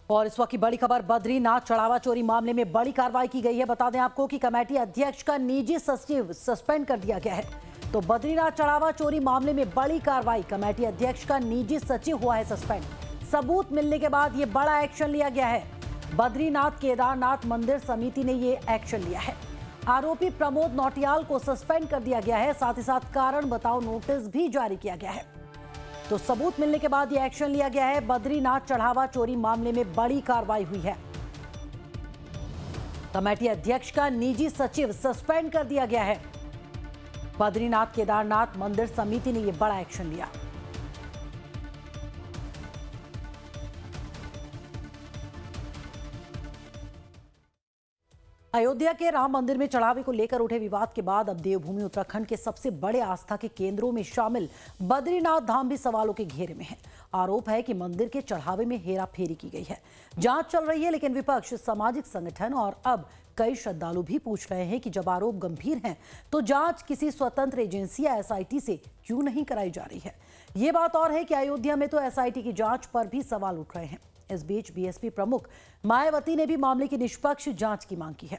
और इस वक्त की बड़ी खबर, बद्रीनाथ चढ़ावा चोरी मामले में बड़ी कार्रवाई की गई है। बता दें आपको कि कमेटी अध्यक्ष का निजी सचिव सस्पेंड कर दिया गया है। तो बद्रीनाथ चढ़ावा चोरी मामले में बड़ी कार्रवाई, कमेटी अध्यक्ष का निजी सचिव हुआ है सस्पेंड। सबूत मिलने के बाद ये बड़ा एक्शन लिया गया है। बद्रीनाथ केदारनाथ मंदिर समिति ने ये एक्शन लिया है। आरोपी प्रमोद नौटियाल को सस्पेंड कर दिया गया है। साथ ही साथ कारण बताओ नोटिस भी जारी किया गया है। तो सबूत मिलने के बाद यह एक्शन लिया गया है। बद्रीनाथ चढ़ावा चोरी मामले में बड़ी कार्रवाई हुई है। कमेटी अध्यक्ष का निजी सचिव सस्पेंड कर दिया गया है। बद्रीनाथ केदारनाथ मंदिर समिति ने यह बड़ा एक्शन लिया। अयोध्या के राम मंदिर में चढ़ावे को लेकर उठे विवाद के बाद अब देवभूमि उत्तराखंड के सबसे बड़े आस्था के केंद्रों में शामिल बद्रीनाथ धाम भी सवालों के घेरे में है। आरोप है कि मंदिर के चढ़ावे में हेराफेरी की गई है। जांच चल रही है, लेकिन विपक्ष, सामाजिक संगठन और अब कई श्रद्धालु भी पूछ रहे हैं कि जब आरोप गंभीर हैं तो जांच किसी स्वतंत्र एजेंसी या एसआईटी से क्यों नहीं कराई जा रही है। ये बात और है कि अयोध्या में तो एसआईटी की जांच पर भी सवाल उठ रहे हैं। इस बीच बीएसपी प्रमुख मायावती ने भी मामले की निष्पक्ष जांच की मांग की है।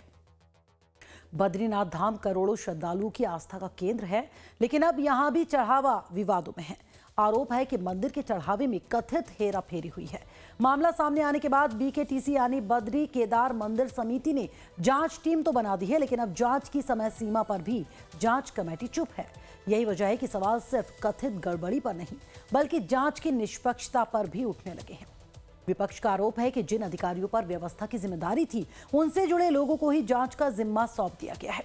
बद्रीनाथ धाम करोड़ों श्रद्धालुओं की आस्था का केंद्र है, लेकिन अब यहां भी चढ़ावा विवादों में है। आरोप है कि मंदिर के चढ़ावे में कथित हेराफेरी हुई है। मामला सामने आने के बाद बीकेटीसी यानी बद्री केदार मंदिर समिति ने जांच टीम तो बना दी है, लेकिन अब जांच की समय सीमा पर भी जांच कमेटी चुप है। यही वजह है कि सवाल सिर्फ कथित गड़बड़ी पर नहीं, बल्कि जांच की निष्पक्षता पर भी उठने लगे हैं। विपक्ष का आरोप है कि जिन अधिकारियों पर व्यवस्था की जिम्मेदारी थी, उनसे जुड़े लोगों को ही जांच का जिम्मा सौंप दिया गया है।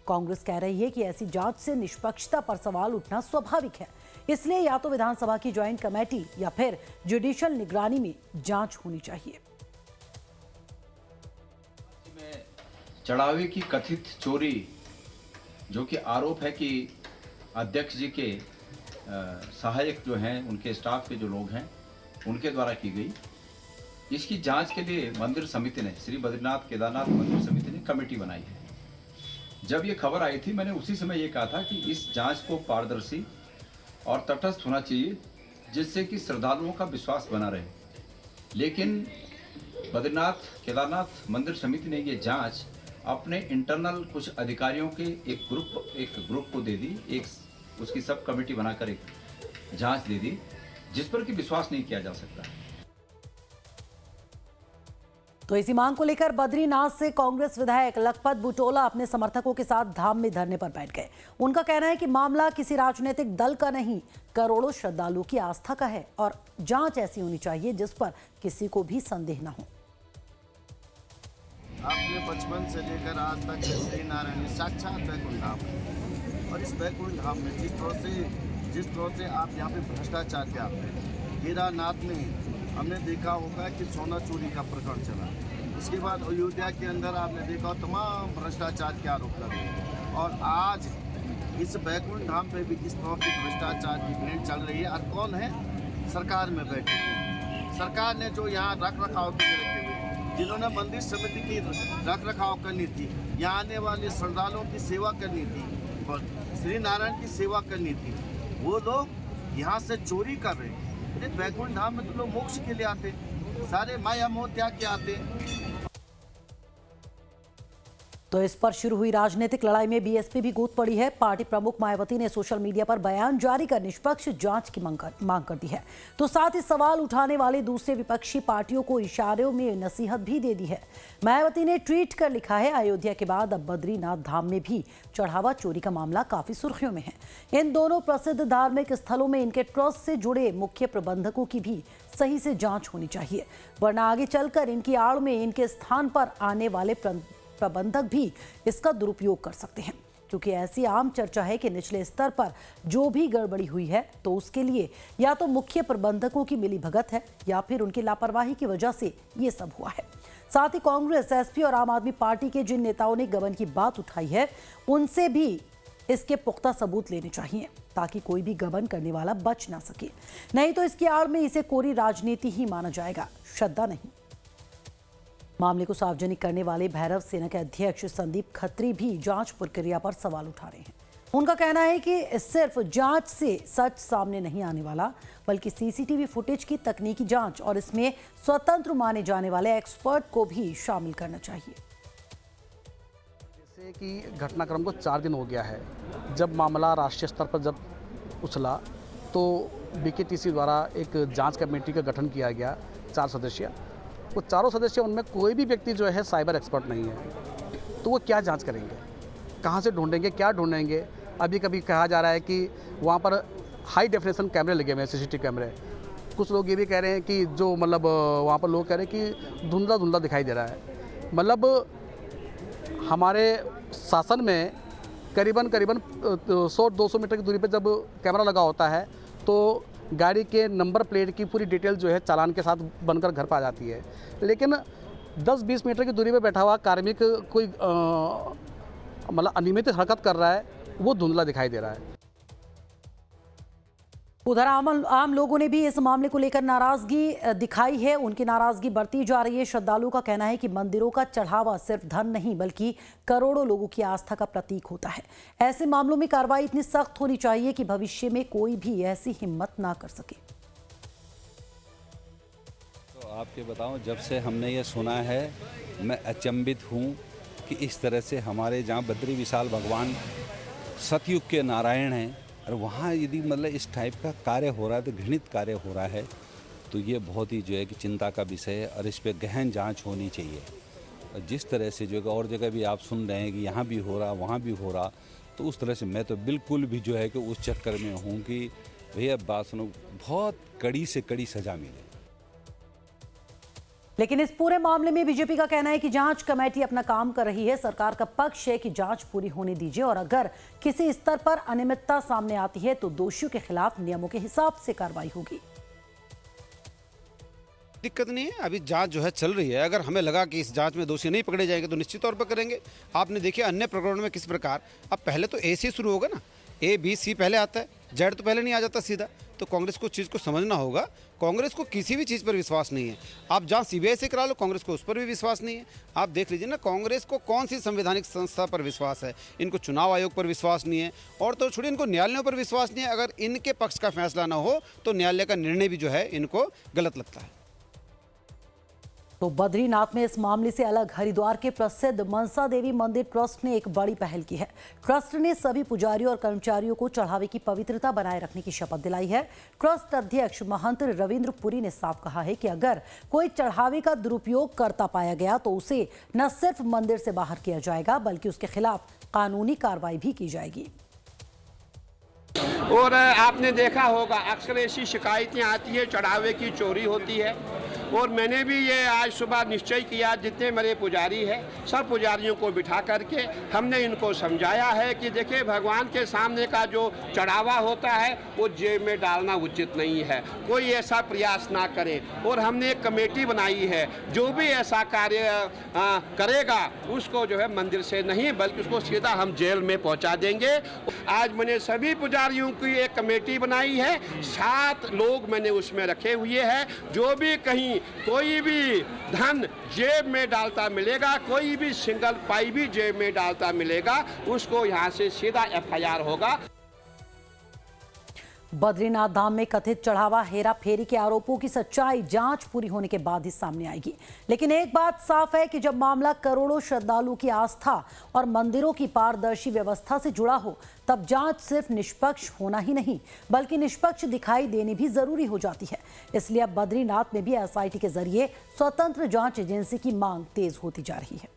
कांग्रेस कह रही है कि ऐसी जांच से निष्पक्षता पर सवाल उठना स्वाभाविक है, इसलिए या तो विधानसभा की ज्वाइंट कमेटी या फिर जुडिशियल निगरानी में जांच होनी चाहिए। चढ़ावे की कथित चोरी, जो कि आरोप है कि अध्यक्ष जी के सहायक जो हैं, उनके स्टाफ के जो लोग हैं, उनके द्वारा की गई, इसकी जांच के लिए मंदिर समिति ने, श्री बद्रीनाथ केदारनाथ मंदिर समिति ने कमेटी बनाई है। जब ये खबर आई थी, मैंने उसी समय ये कहा था कि इस जांच को पारदर्शी और तटस्थ होना चाहिए, जिससे कि श्रद्धालुओं का विश्वास बना रहे। लेकिन बद्रीनाथ केदारनाथ मंदिर समिति ने ये जांच अपने इंटरनल कुछ अधिकारियों के एक ग्रुप को दे दी, एक उसकी सब कमेटी बनाकर एक जांच दे दी, जिस पर कि विश्वास नहीं किया जा सकता। तो इसी मांग को लेकर बद्रीनाथ से कांग्रेस विधायक लखपत बुटोला अपने समर्थकों के साथ धाम में धरने पर बैठ गए। उनका कहना है कि मामला किसी राजनीतिक दल का नहीं, करोड़ों श्रद्धालुओं की आस्था का है और जांच ऐसी होनी चाहिए जिस पर किसी को भी संदेह न हो। आपने बचपन से लेकर आज तक श्री नारायण साक्षात बैकुंठ धाम है, और इस बैकुंठ धाम में जिस तरह से आप यहाँ पे भ्रष्टाचार के आते हैं, केदारनाथ में हमने देखा होगा कि सोना चोरी का प्रकरण चला। उसके बाद अयोध्या के अंदर आपने देखा तमाम भ्रष्टाचार के आरोप लगे, और आज इस बैकुंठ धाम पे भी इस तरह की भ्रष्टाचार की भीड़ चल रही है। और कौन है? सरकार में बैठे हुए, सरकार ने जो यहाँ रख रखाव के लिए रखे हुए, जिन्होंने मंदिर समिति की रख रखाव करनी थी, यहाँ आने वाले श्रद्धालुओं की सेवा करनी थी, श्री नारायण की सेवा करनी थी, वो लोग यहाँ से चोरी कर रहे हैं। बैकुंठ धाम में तो लोग मोक्ष के लिए आते, सारे माया मोह त्याग के आते। तो इस पर शुरू हुई राजनीतिक लड़ाई में बीएसपी भी कूद पड़ी है। पार्टी प्रमुख मायावती ने सोशल मीडिया पर बयान जारी कर निष्पक्ष जांच की मांग कर दी है। तो साथ ही सवाल उठाने वाले दूसरे विपक्षी पार्टियों को इशारों में नसीहत भी दे दी है। मायावती ने ट्वीट कर लिखा है, अयोध्या के बाद अब बद्रीनाथ धाम में भी चढ़ावा चोरी का मामला काफी सुर्खियों में है। इन दोनों प्रसिद्ध धार्मिक स्थलों में इनके ट्रस्ट से जुड़े मुख्य प्रबंधकों की भी सही से जांच होनी चाहिए, वरना आगे चलकर इनकी आड़ में इनके स्थान पर आने वाले प्रबंधक भी इसका दुरुपयोग कर सकते हैं। क्योंकि ऐसी आम चर्चा है कि निचले स्तर पर जो भी गड़बड़ी हुई है तो उसके लिए या तो मुख्य प्रबंधकों की मिलीभगत है या फिर उनकी लापरवाही की वजह से ये सब हुआ है। साथ ही कांग्रेस, एसपी और आम आदमी पार्टी के जिन नेताओं ने गबन की बात उठाई है, उनसे भी इसके पुख्ता सबूत लेने चाहिए, ताकि कोई भी गबन करने वाला बच ना सके। नहीं तो इसकी आड़ में इसे कोरी राजनीति ही माना जाएगा, श्रद्धा नहीं। मामले को सार्वजनिक करने वाले भैरव सेना के अध्यक्ष संदीप खत्री भी जांच प्रक्रिया पर सवाल उठा रहे हैं। उनका कहना है कि सिर्फ जांच से सच सामने नहीं आने वाला, बल्कि सीसीटीवी फुटेज की तकनीकी जांच और इसमें स्वतंत्र माने जाने वाले एक्सपर्ट को भी शामिल करना चाहिए। जैसे कि घटनाक्रम को 4 दिन हो गया है, जब मामला राष्ट्रीय स्तर पर जब उछला तो बीकेटीसी द्वारा एक जांच कमेटी का गठन किया गया 4 सदस्य। वो चारों सदस्य, उनमें कोई भी व्यक्ति जो है साइबर एक्सपर्ट नहीं है। तो वो क्या जांच करेंगे, कहाँ से ढूंढेंगे, क्या ढूंढेंगे? अभी कभी कहा जा रहा है कि वहाँ पर हाई डेफिनेशन कैमरे लगे हुए हैं, सीसीटीवी कैमरे। कुछ लोग ये भी कह रहे हैं कि जो मतलब वहाँ पर लोग कह रहे हैं कि धुंधला धुंधला दिखाई दे रहा है। मतलब हमारे शासन में करीबन 100-200 मीटर की दूरी पर जब कैमरा लगा होता है तो गाड़ी के नंबर प्लेट की पूरी डिटेल जो है चालान के साथ बनकर घर पर आ जाती है। लेकिन 10-20 मीटर की दूरी पर बैठा हुआ कार्मिक कोई मतलब अनियमित हरकत कर रहा है, वो धुंधला दिखाई दे रहा है। उधर आम लोगों ने भी इस मामले को लेकर नाराजगी दिखाई है। उनकी नाराजगी बढ़ती जा रही है। श्रद्धालुओं का कहना है कि मंदिरों का चढ़ावा सिर्फ धन नहीं, बल्कि करोड़ों लोगों की आस्था का प्रतीक होता है। ऐसे मामलों में कार्रवाई इतनी सख्त होनी चाहिए कि भविष्य में कोई भी ऐसी हिम्मत ना कर सके। तो आपके बताऊं, जब से हमने ये सुना है मैं अचंभित हूँ कि इस तरह से हमारे जहाँ बद्री विशाल भगवान सतयुग के नारायण हैं और वहाँ यदि मतलब इस टाइप का कार्य हो रहा है, तो घृणित कार्य हो रहा है, तो ये बहुत ही जो है कि चिंता का विषय है और इस पर गहन जांच होनी चाहिए। और जिस तरह से जो है और जगह भी आप सुन रहे हैं कि यहाँ भी हो रहा, वहाँ भी हो रहा, तो उस तरह से मैं तो बिल्कुल भी जो है कि उस चक्कर में हूँ कि भैया बात सुनो, बहुत कड़ी से कड़ी सज़ा मिले। लेकिन इस पूरे मामले में बीजेपी का कहना है कि जांच कमेटी अपना काम कर रही है। सरकार का पक्ष है कि जांच पूरी होने दीजिए और अगर किसी स्तर पर अनियमितता सामने आती है तो दोषियों के खिलाफ नियमों के हिसाब से कार्रवाई होगी। दिक्कत नहीं है, अभी जांच जो है चल रही है। अगर हमें लगा कि इस जांच में दोषी नहीं पकड़े जाएंगे तो निश्चित तौर पर करेंगे। आपने देखिए अन्य प्रकरणों में किस प्रकार, अब पहले तो ए से शुरू होगा ना, A B C पहले आता है, जेड तो पहले नहीं आ जाता सीधा। तो कांग्रेस को चीज़ को समझना होगा, कांग्रेस को किसी भी चीज़ पर विश्वास नहीं है। आप जहाँ CBI से करा लो, कांग्रेस को उस पर भी विश्वास नहीं है। आप देख लीजिए ना, कांग्रेस को कौन सी संवैधानिक संस्था पर विश्वास है? इनको चुनाव आयोग पर विश्वास नहीं है, और तो छोड़िए इनको न्यायालयों पर विश्वास नहीं है। अगर इनके पक्ष का फैसला ना हो तो न्यायालय का निर्णय भी जो है इनको गलत लगता है। तो बद्रीनाथ में इस मामले से अलग हरिद्वार के प्रसिद्ध मनसा देवी मंदिर ट्रस्ट ने एक बड़ी पहल की है। ट्रस्ट ने सभी पुजारियों और कर्मचारियों को चढ़ावे की पवित्रता बनाए रखने की शपथ दिलाई है। ट्रस्ट अध्यक्ष महंत रविंद्र पुरी ने साफ कहा है कि अगर कोई चढ़ावे का दुरुपयोग करता पाया गया तो उसे न सिर्फ मंदिर से बाहर किया जाएगा, बल्कि उसके खिलाफ कानूनी कार्रवाई भी की जाएगी। और आपने देखा होगा अक्सर ऐसी शिकायतें आती है, चढ़ावे की चोरी होती है। और मैंने भी ये आज सुबह निश्चय किया, जितने मेरे पुजारी हैं सब पुजारियों को बिठा करके हमने इनको समझाया है कि देखिए भगवान के सामने का जो चढ़ावा होता है वो जेब में डालना उचित नहीं है, कोई ऐसा प्रयास ना करे। और हमने एक कमेटी बनाई है, जो भी ऐसा कार्य करेगा उसको जो है मंदिर से नहीं बल्कि उसको सीधा हम जेल में पहुंचा देंगे। आज मैंने सभी पुजारियों की एक कमेटी बनाई है, 7 लोग मैंने उसमें रखे हुए हैं। जो भी कहीं कोई भी धन जेब में डालता मिलेगा, कोई भी सिंगल पाई भी जेब में डालता मिलेगा, उसको यहाँ से सीधा FIR होगा। बद्रीनाथ धाम में कथित चढ़ावा हेरा फेरी के आरोपों की सच्चाई जांच पूरी होने के बाद ही सामने आएगी। लेकिन एक बात साफ है कि जब मामला करोड़ों श्रद्धालुओं की आस्था और मंदिरों की पारदर्शी व्यवस्था से जुड़ा हो, तब जांच सिर्फ निष्पक्ष होना ही नहीं बल्कि निष्पक्ष दिखाई देनी भी जरूरी हो जाती है। इसलिए अब बद्रीनाथ में भी SIT के जरिए स्वतंत्र जांच एजेंसी की मांग तेज होती जा रही है।